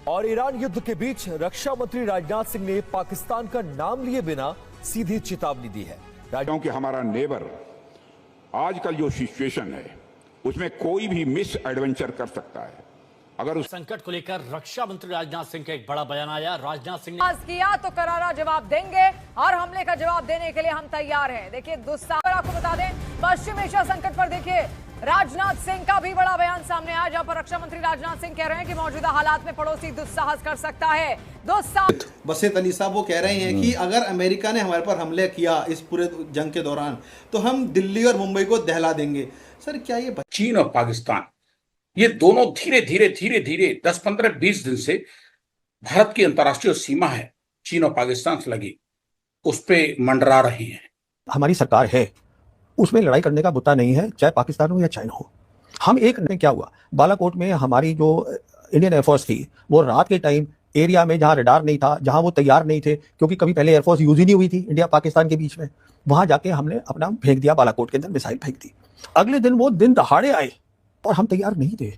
और ईरान युद्ध के बीच रक्षा मंत्री राजनाथ सिंह ने पाकिस्तान का नाम लिए बिना सीधी चेतावनी दी है। क्योंकि हमारा नेबर आजकल जो सिचुएशन है उसमें कोई भी मिस एडवेंचर कर सकता है। अगर उस संकट को लेकर रक्षा मंत्री राजनाथ सिंह का एक बड़ा बयान आया। राजनाथ सिंह ने किया तो करारा जवाब देंगे और हमले का जवाब देने के लिए हम तैयार हैं। देखिए दुस्साहस, आपको बता दें पश्चिम एशिया संकट पर देखिए राजनाथ सिंह का भी बड़ा बयान सामने आया, जहां पर रक्षा मंत्री राजनाथ सिंह कह रहे हैं कि मौजूदा हालात में पड़ोसी दुस्साहस कर सकता है। बसीत अली साहब वो कह रहे हैं कि अगर अमेरिका ने हमारे पर हमले किया इस पूरे जंग के दौरान तो हम दिल्ली और मुंबई को दहला देंगे। सर क्या ये चीन और पाकिस्तान ये दोनों धीरे धीरे 10-15-20 दिन से भारत की अंतर्राष्ट्रीय सीमा है चीन और पाकिस्तान से लगी, उस पे मंडरा रहे हैं। हमारी सरकार है, उसमें लड़ाई करने का मुद्दा नहीं है, चाहे पाकिस्तान हो या चाइना हो। हम एक में क्या हुआ, बालाकोट में हमारी जो इंडियन एयरफोर्स थी वो रात के टाइम एरिया में जहां रडार नहीं था, जहां वो तैयार नहीं थे, क्योंकि कभी पहले एयरफोर्स यूज ही नहीं हुई थी इंडिया पाकिस्तान के बीच में, वहां जाके हमने अपना फेंक दिया, बालाकोट के अंदर मिसाइल फेंक दी। अगले दिन वो दिन दहाड़े आए और हम तैयार नहीं थे।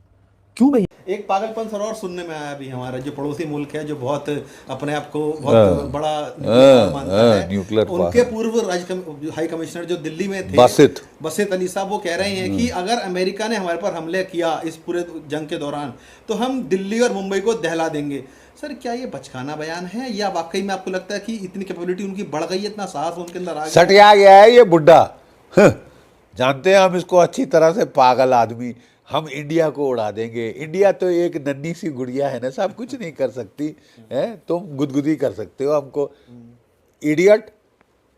क्यों नहीं? एक पागलपन सर और सुनने में आया भी, हमारा जो पड़ोसी मुल्क है जो बहुत अपने आप को बहुत बड़ा मानता है, न्यूक्लियर, उनके पूर्व हाई कमिश्नर जो दिल्ली में थे बसीत अली साहब वो कह रहे हैं कि अगर अमेरिका ने हमारे पर हमले किया इस पूरे जंग के दौरान तो हम दिल्ली और मुंबई को दहला देंगे। सर क्या ये बचकाना बयान है या वाकई में आपको लगता है कि इतनी कैपेबिलिटी उनकी बढ़ गई है, इतना साहस उनके अंदर आ गया? सटिया गया है ये बुड्ढा। जानते हैं हम इसको अच्छी तरह से, पागल आदमी। हम इंडिया को उड़ा देंगे। इंडिया तो एक नन्ही सी गुड़िया है ना साहब, कुछ नहीं कर सकती है। तुम गुदगुदी कर सकते हो हमको, इडियट।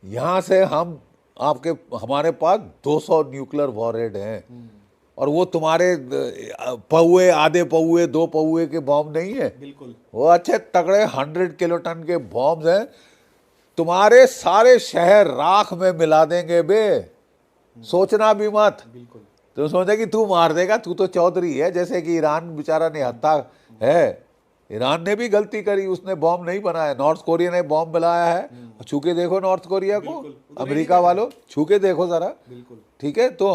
यहाँ से हम हमारे पास 200 न्यूक्लियर वॉरहेड हैं और वो तुम्हारे पौए, आधे पौए, 2 पौए के बॉम्ब नहीं है। बिल्कुल वो अच्छे तगड़े 100 किलोटन के बॉम्ब हैं। तुम्हारे सारे शहर राख में मिला देंगे बे, सोचना भी मत। बिल्कुल तो सोचे कि तू मार देगा, तू तो चौधरी है। जैसे कि ईरान बेचारा निहत्था है, ईरान ने भी गलती करी, उसने बॉम्ब नहीं बनाया। नॉर्थ कोरिया ने बॉम्ब बनाया है, छू के देखो नॉर्थ कोरिया को, अमेरिका वालों छू के देखो जरा। ठीक है, तो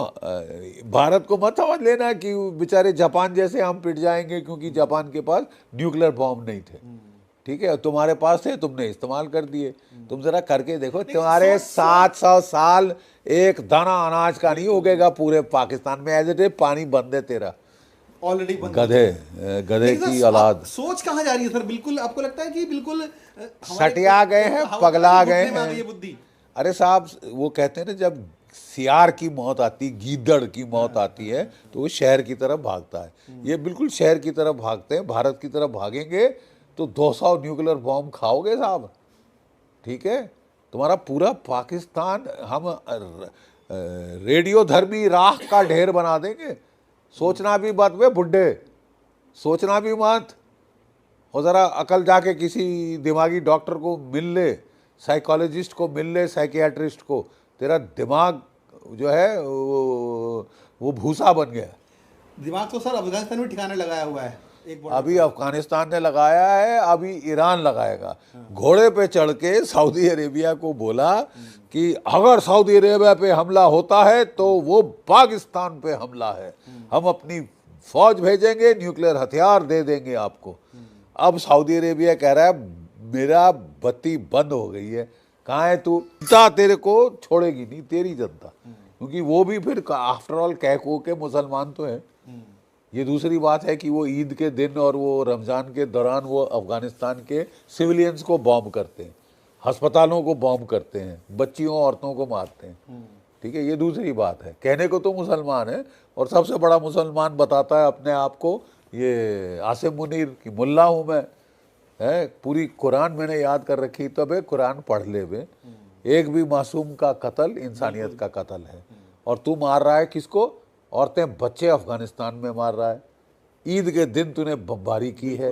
भारत को मत समझ लेना कि बेचारे जापान जैसे हम पिट जाएंगे क्योंकि जापान के पास न्यूक्लियर बॉम्ब नहीं थे। ठीक है, तुम्हारे पास थे, तुमने इस्तेमाल कर दिए। तुम जरा करके देखो, तुम्हारे 700 साल एक दाना अनाज का नहीं उगेगा पूरे पाकिस्तान में। एज इट इज पानी बंद है तेरा ऑलरेडी, गधे की औलाद। सोच कहाँ जा रही है सर? बिल्कुल आपको लगता है कि बिल्कुल सटिया गए हैं, पगला गए हैं बुद्धि। अरे साहब वो कहते हैं ना, जब सियार की मौत आती, गीदड़ की मौत आती है तो वो शहर की तरफ भागता है। ये बिल्कुल शहर की तरफ भागते हैं, भारत की तरफ भागेंगे तो 200 न्यूक्लियर बॉम्ब खाओगे साहब। ठीक है, तुम्हारा पूरा पाकिस्तान हम रेडियो धर्मी राख का ढेर बना देंगे। सोचना भी मत वे बुड्ढे, सोचना भी मत। और ज़रा अकल जाके किसी दिमागी डॉक्टर को मिल ले, साइकोलॉजिस्ट को मिल ले, साइकियाट्रिस्ट को। तेरा दिमाग जो है वो भूसा बन गया। दिमाग तो सर अफगानिस्तान में ठिकाने लगाया हुआ है। अभी अफगानिस्तान ने लगाया है, अभी ईरान लगाएगा। घोड़े पे चढ़ के सऊदी अरेबिया को बोला कि अगर सऊदी अरेबिया पे हमला होता है तो वो पाकिस्तान पे हमला है, हम अपनी फौज भेजेंगे, न्यूक्लियर हथियार दे देंगे आपको। अब सऊदी अरेबिया कह रहा है मेरा बत्ती बंद हो गई है। कहाँ है तू? जनता तेरे को छोड़ेगी नहीं, तेरी जनता, क्योंकि वो भी फिर आफ्टर ऑल कह के मुसलमान तो है। ये दूसरी बात है कि वो ईद के दिन और वो रमज़ान के दौरान वो अफ़गानिस्तान के सिविलियंस को बॉम्ब करते हैं, अस्पतालों को बॉम्ब करते हैं, बच्चियों औरतों को मारते हैं। ठीक है, ये दूसरी बात है। कहने को तो मुसलमान है और सबसे बड़ा मुसलमान बताता है अपने आप को ये आसिम मुनीर कि मुल्ला हूँ मैं। है, पूरी कुरान मैंने याद कर रखी, तब कुरान पढ़ ले बे। एक भी मासूम का कत्ल इंसानियत का कत्ल है। और तू मार रहा है किसको? औरतें बच्चे अफगानिस्तान में मार रहा है। ईद के दिन तूने बमबारी की है।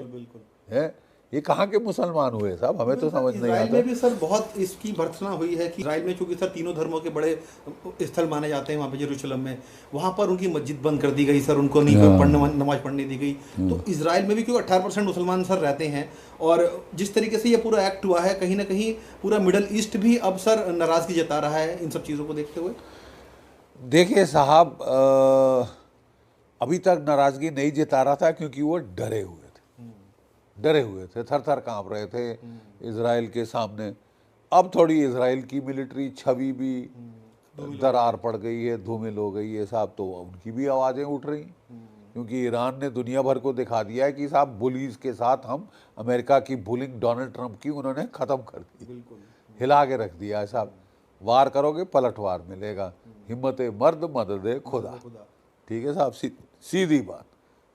ये कहाँ के मुसलमान हुए साहब? हमें तो समझ नहीं आता। इजराइल में भी सर बहुत इसकी भर्त्सना हुई है कि इजराइल में चूंकि सर तीनों धर्मों के बड़े स्थल माने जाते हैं वहाँ पे यरूशलेम में, वहाँ पर उनकी मस्जिद बंद कर दी गई सर, उनको नहीं नमाज पढ़ने दी गई। तो इजराइल में भी क्योंकि 18% मुसलमान सर रहते हैं और जिस तरीके से ये पूरा एक्ट हुआ है, कहीं ना कहीं पूरा मिडल ईस्ट भी अब सर नाराजगी जता रहा है इन सब चीज़ों को देखते हुए। देखिए साहब, अभी तक नाराज़गी नहीं जता रहा था क्योंकि वो डरे हुए थे। डरे हुए थे, थर थर कांप रहे थे इजराइल के सामने। अब थोड़ी इजराइल की मिलिट्री छवि भी दरार पड़ गई है, धूमिल हो गई है साहब, तो उनकी भी आवाज़ें उठ रही, क्योंकि ईरान ने दुनिया भर को दिखा दिया है कि साहब बुलीज के साथ हम, अमेरिका की बुलिंग डोनाल्ड ट्रंप की उन्होंने ख़त्म कर दी, हिला के रख दिया है साहब। वार करोगे पलटवार मिलेगा, हिम्मत मर्द मदद खुदा। ठीक है साहब, सीधी बात,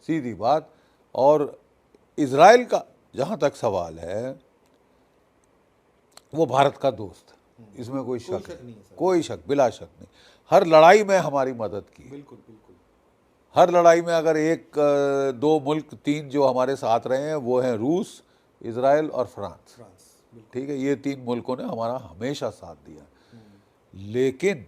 सीधी बात। और इजराइल का जहाँ तक सवाल है, वो भारत का दोस्त, इसमें कोई शक नहीं, कोई शक, बिला शक नहीं। हर लड़ाई में हमारी मदद की, बिल्कुल बिल्कुल। हर लड़ाई में अगर एक दो मुल्क, तीन जो हमारे साथ रहे हैं वो हैं रूस, इजराइल और फ्रांस। ठीक है, ये तीन मुल्कों ने हमारा हमेशा साथ दिया। लेकिन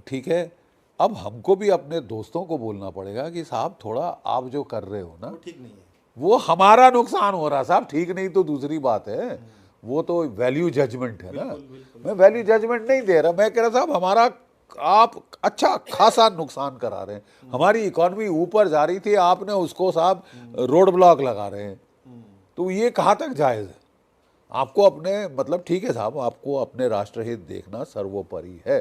ठीक है, अब हमको भी अपने दोस्तों को बोलना पड़ेगा कि साहब थोड़ा आप जो कर रहे हो ना, ठीक नहीं है, वो हमारा नुकसान हो रहा साहब। ठीक नहीं तो दूसरी बात है, वो तो वैल्यू जजमेंट है ना। मैं वैल्यू जजमेंट नहीं दे रहा, मैं कह रहा साहब हमारा आप अच्छा खासा नुकसान करा रहे हैं। हमारी इकॉनमी ऊपर जा रही थी, आपने उसको साहब रोड ब्लॉक लगा रहे हैं, तो ये कहाँ तक जायज़ है? आपको अपने मतलब ठीक है साहब, आपको अपने राष्ट्रहित देखना सर्वोपरि है,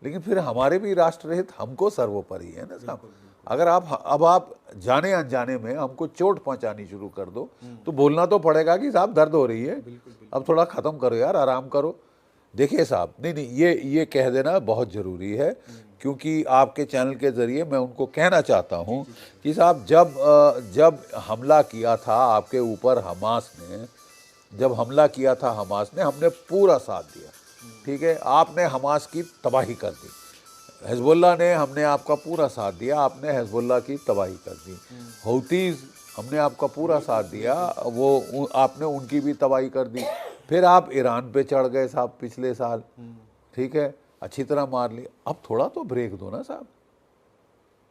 लेकिन फिर हमारे भी राष्ट्रहित हमको सर्वोपरि है ना साहब। अगर आप जाने अनजाने में हमको चोट पहुंचानी शुरू कर दो, तो बोलना तो पड़ेगा कि साहब दर्द हो रही है, अब थोड़ा ख़त्म करो यार, आराम करो। देखिए साहब, नहीं ये कह देना बहुत ज़रूरी है, क्योंकि आपके चैनल के ज़रिए मैं उनको कहना चाहता हूँ कि साहब जब हमला किया था आपके ऊपर हमास ने, जब हमला किया था हमास ने, हमने पूरा साथ दिया। ठीक है, आपने हमास की तबाही कर दी, हिजबुल्लाह ने, हमने आपका पूरा साथ दिया, आपने हिजबुल्लाह की तबाही कर दी। हौतीज़, हमने आपका पूरा साथ दिया, वो आपने उनकी भी तबाही कर दी। फिर आप ईरान पे चढ़ गए साहब पिछले साल, ठीक है, अच्छी तरह मार ली। अब थोड़ा तो ब्रेक दो ना साहब।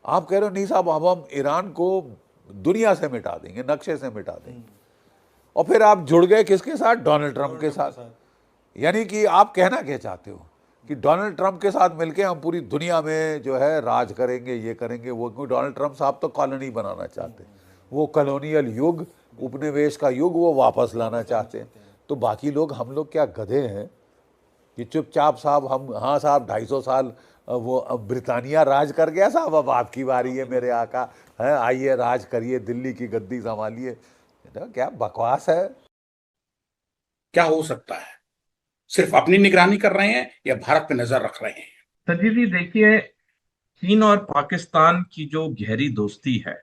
आप कह रहे हो नहीं साहब अब हम ईरान को दुनिया से मिटा देंगे, नक्शे से मिटा देंगे, और फिर आप जुड़ गए किसके साथ? डोनाल्ड ट्रंप के साथ। यानी कि आप कहना क्या चाहते हो कि डोनाल्ड ट्रंप के साथ मिलके हम पूरी दुनिया में जो है राज करेंगे, ये करेंगे वो। क्योंकि डोनाल्ड ट्रंप साहब तो कॉलोनी बनाना चाहते हैं, वो कॉलोनियल युग, उपनिवेश का युग वो वापस लाना चाहते हैं। तो बाकी लोग, हम लोग क्या गधे हैं कि चुपचाप साहब हम, हाँ साहब 250 साल वो ब्रिटानिया राज कर गया साहब, अब आपकी बारी है मेरे आका, है आइए राज करिए, दिल्ली की गद्दी संभालिए। क्या बकवास है। क्या हो सकता है? सिर्फ अपनी निगरानी कर रहे हैं या भारत पे नजर रख रहे हैं? संजीव जी देखिए, चीन और पाकिस्तान की जो गहरी दोस्ती है,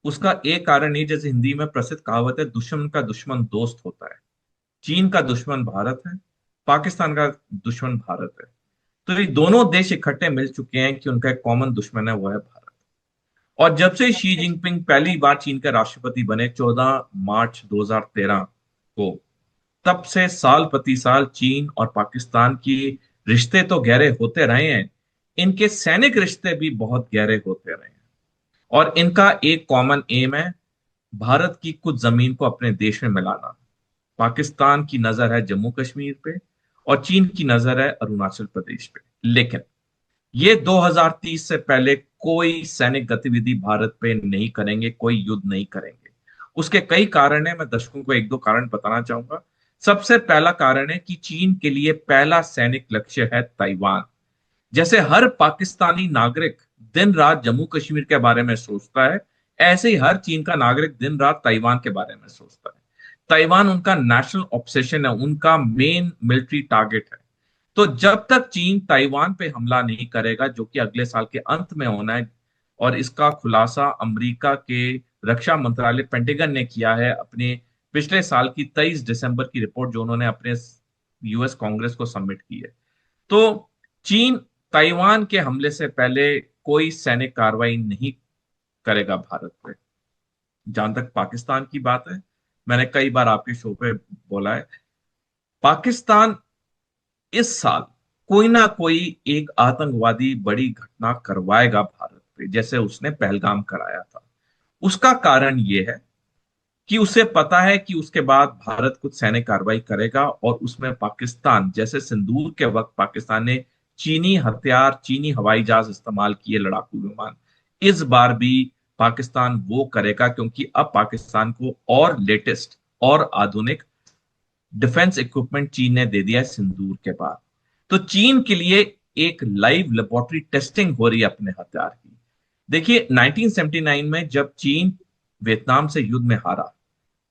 उसका एक कारण ही, जैसे हिंदी में प्रसिद्ध कहावत है, दुश्मन का दुश्मन दोस्त होता है। चीन का दुश्मन भारत है, पाकिस्तान का दुश्मन भारत है। तो ये दोनों देश इकट्ठे मिल चुके हैं कि उनका एक कॉमन दुश्मन है, वो है भारत। और जब से शी जिनपिंग पहली बार चीन के राष्ट्रपति बने 14 मार्च 2013 को, तब से साल प्रति साल चीन और पाकिस्तान की रिश्ते तो गहरे होते रहे हैं, इनके सैनिक रिश्ते भी बहुत गहरे होते रहे हैं। और इनका एक कॉमन एम है, भारत की कुछ जमीन को अपने देश में मिलाना। पाकिस्तान की नजर है जम्मू कश्मीर पे और चीन की नजर है अरुणाचल प्रदेश पे। लेकिन ये 2030 से पहले कोई सैनिक गतिविधि भारत पे नहीं करेंगे, कोई युद्ध नहीं करेंगे। उसके कई कारण है, मैं दर्शकों को एक दो कारण बताना चाहूंगा। सबसे पहला कारण है कि चीन के लिए पहला सैनिक लक्ष्य है ताइवान। जैसे हर पाकिस्तानी नागरिक दिन रात जम्मू कश्मीर के बारे में सोचता है, ऐसे ही हर चीन का नागरिक दिन रात ताइवान के बारे में सोचता है। ताइवान उनका नेशनल ऑब्सेशन है, उनका मेन मिलिट्री टारगेट है। तो जब तक चीन ताइवान पे हमला नहीं करेगा, जो कि अगले साल के अंत में होना है, और इसका खुलासा अमेरिका के रक्षा मंत्रालय पेंटागन ने किया है अपने पिछले साल की 23 दिसंबर की रिपोर्ट, जो उन्होंने अपने यूएस कांग्रेस को सबमिट की है। तो चीन ताइवान के हमले से पहले कोई सैनिक कार्रवाई नहीं करेगा भारत पे। जहां तक पाकिस्तान की बात है, मैंने कई बार आपके शो पे बोला है, पाकिस्तान इस साल कोई ना कोई एक आतंकवादी बड़ी घटना करवाएगा भारत पे, जैसे उसने पहलगाम कराया था। उसका कारण यह है कि उसे पता है कि उसके बाद भारत कुछ सैनिक कार्रवाई करेगा, और उसमें पाकिस्तान, जैसे सिंदूर के वक्त पाकिस्तान ने चीनी हथियार, चीनी हवाई जहाज इस्तेमाल किए, लड़ाकू विमान, इस बार भी पाकिस्तान वो करेगा, क्योंकि अब पाकिस्तान को और लेटेस्ट और आधुनिक डिफेंस इक्विपमेंट चीन ने दे दिया है सिंदूर के बाद। तो चीन के लिए एक लाइव लेबोरेटरी टेस्टिंग हो रही है अपने हथियार की। देखिए 1979 में जब चीन वियतनाम से युद्ध में हारा,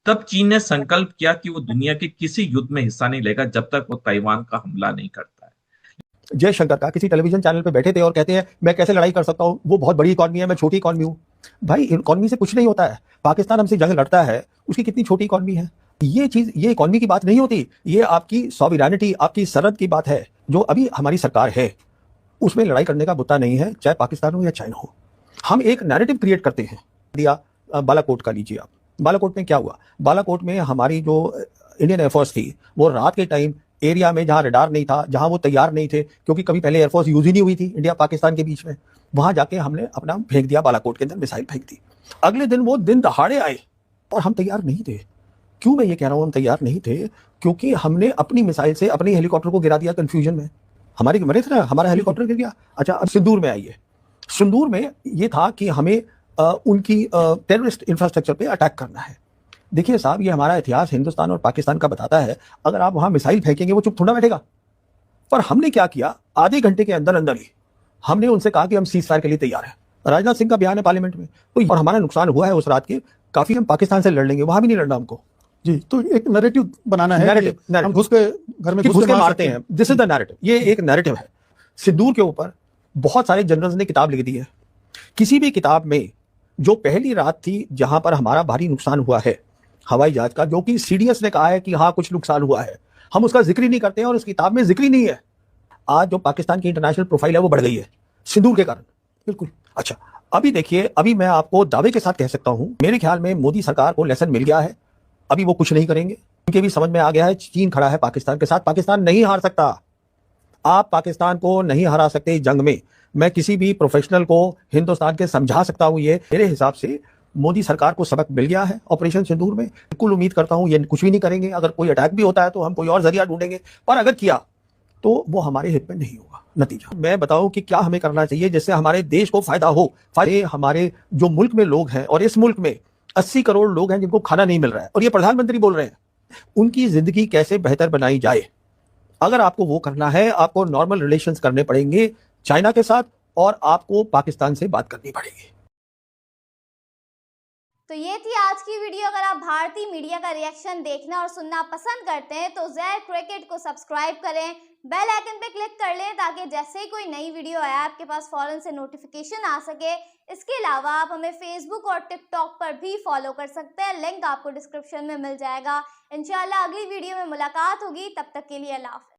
तब चीन ने संकल्प किया कि वो दुनिया के किसी युद्ध में हिस्सा नहीं लेगा जब तक वो ताइवान का हमला नहीं करता है। जयशंकर का किसी टेलीविजन चैनल पे बैठे थे और कहते हैं मैं कैसे लड़ाई कर सकता हूं, वो बहुत बड़ी इकॉनमी है, मैं छोटी इकॉनमी हूं। भाई इकॉनमी से कुछ नहीं होता है। पाकिस्तान हमसे जंग लड़ता है, उसकी कितनी छोटी इकॉनमी है। ये चीज, ये इकॉनमी की बात नहीं होती, ये आपकी सॉवरेनिटी, आपकी सरहद की बात है। जो अभी हमारी सरकार है उसमें लड़ाई करने का बुता नहीं है, चाहे पाकिस्तान हो या चाइना हो। हम एक नैरेटिव क्रिएट करते हैं। दिया बालाकोट का लीजिए आप, बालाकोट में क्या हुआ? बालाकोट में हमारी जो इंडियन एयरफोर्स थी वो रात के टाइम एरिया में जहां रडार नहीं था, जहां वो तैयार नहीं थे, क्योंकि कभी पहले एयरफोर्स यूज ही नहीं हुई थी इंडिया पाकिस्तान के बीच में, वहां जाके हमने अपना फेंक दिया, बालाकोट के अंदर मिसाइल फेंक दी। अगले दिन वो दिन दहाड़े आए और हम तैयार नहीं थे। क्यों मैं ये कह रहा हूं हम तैयार नहीं थे? क्योंकि हमने अपनी मिसाइल से अपने हेलीकॉप्टर को गिरा दिया कंफ्यूजन में। हमारे मरे थे ना, हमारा हेलीकॉप्टर गिर गया। अच्छा, अब सिंदूर में आइए। सिंदूर में ये था कि हमें उनकी टेररिस्ट इंफ्रास्ट्रक्चर पे अटैक करना है। देखिए साहब, ये हमारा इतिहास हिंदुस्तान और पाकिस्तान का बताता है, अगर आप वहां मिसाइल फेंकेंगे वो चुप थोड़ा बैठेगा। पर हमने क्या किया, आधे घंटे के अंदर अंदर ही हमने उनसे कहा कि हम सीज फायर के लिए तैयार हैं। राजनाथ सिंह का बयान है पार्लियामेंट में, तो और हमारा नुकसान हुआ है उस रात के काफी। हम पाकिस्तान से लड़ लेंगे, वहां भी नहीं लड़ना हमको जी। तो एक नैरेटिव बनाना है, नैरेटिव हम घुस के घर में घुस के मारते हैं। दिस इज द नैरेटिव, ये एक नैरेटिव है। सिंदूर के ऊपर बहुत सारे जनरल्स ने किताब लिख दी है। किसी भी किताब में जो पहली रात थी जहां पर हमारा भारी नुकसान हुआ है हवाई जहाज का, जो कि सीडीएस ने कहा है कि हाँ कुछ नुकसान हुआ है, हम उसका जिक्र ही नहीं करते हैं और उस किताब में जिक्र ही नहीं है। आज जो पाकिस्तान की इंटरनेशनल प्रोफाइल है वो बढ़ गई है सिंदूर के कारण। बिल्कुल। अच्छा, अभी देखिए, अभी मैं आपको दावे के साथ कह सकता हूं, मेरे ख्याल में मोदी सरकार को लेसन मिल गया है। अभी वो कुछ नहीं करेंगे, उनके भी समझ में आ गया है चीन खड़ा है पाकिस्तान के साथ, पाकिस्तान नहीं हार सकता। आप पाकिस्तान को नहीं हरा सकते इस जंग में। मैं किसी भी प्रोफेशनल को हिंदुस्तान के समझा सकता हूं। ये मेरे हिसाब से मोदी सरकार को सबक मिल गया है ऑपरेशन सिंदूर में। बिल्कुल उम्मीद करता हूं ये कुछ भी नहीं करेंगे। अगर कोई अटैक भी होता है तो हम कोई और जरिया ढूंढेंगे, पर अगर किया तो वो हमारे हित में नहीं होगा नतीजा। मैं बताऊं कि क्या हमें करना चाहिए जिससे हमारे देश को फायदा हो। हमारे जो मुल्क में लोग हैं, और इस मुल्क में 80 करोड़ लोग हैं जिनको खाना नहीं मिल रहा है, और ये प्रधानमंत्री बोल रहे हैं, उनकी जिंदगी कैसे बेहतर बनाई जाए। अगर आपको वो करना है, आपको नॉर्मल रिलेशंस करने पड़ेंगे चाइना के साथ, और आपको पाकिस्तान से बात करनी पड़ेगी। तो ये थी आज की वीडियो। अगर आप भारतीय मीडिया का रिएक्शन देखना और सुनना पसंद करते हैं तो ज़ेड क्रिकेट को सब्सक्राइब करें, बेल आइकन पे क्लिक कर लें ताकि जैसे ही कोई नई वीडियो आए आपके पास फौरन से नोटिफिकेशन आ सके। इसके अलावा आप हमें फेसबुक और टिकटॉक पर भी फॉलो कर सकते हैं, लिंक आपको डिस्क्रिप्शन में मिल जाएगा। इंशाल्लाह अगली वीडियो में मुलाकात होगी, तब तक के लिए अल्लाह हाफ़िज़।